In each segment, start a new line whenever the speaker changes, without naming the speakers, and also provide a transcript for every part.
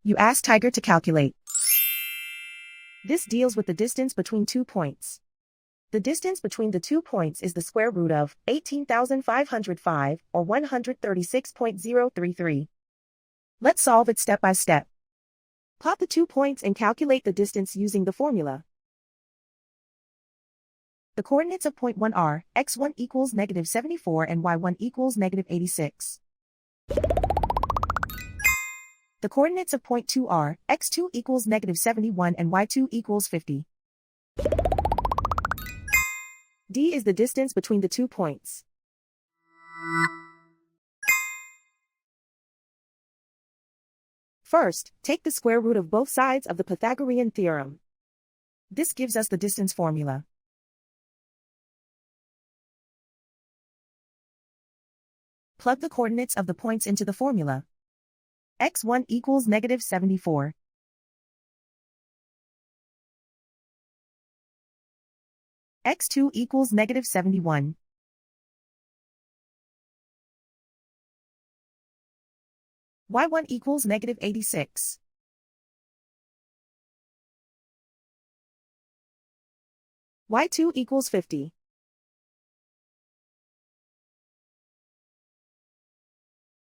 You ask Tiger to calculate. This deals with the distance between 2 points. The distance between the 2 points is the square root of 18,505, or 136.033. Let's solve it step by step. Plot the 2 points and calculate the distance using the formula. The coordinates of point 1 are x1 equals -74 and y1 equals -86. The coordinates of point 2 are x2 equals -71 and y2 equals 50. D is the distance between the 2 points. First, take the square root of both sides of the Pythagorean theorem. This gives us the distance formula. Plug the coordinates of the points into the formula. x1 equals -74. x2 equals -71. y1 equals -86. y2 equals 50.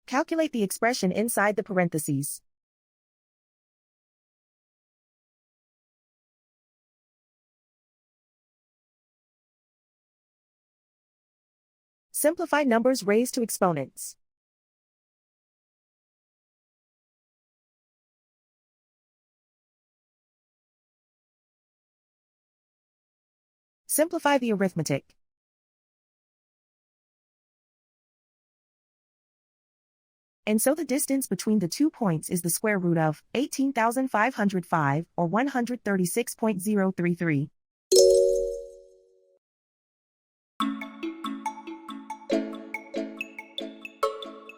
Calculate the expression inside the parentheses. Simplify numbers raised to exponents. Simplify the arithmetic. And so the distance between the 2 points is the square root of 18,505, or 136.033.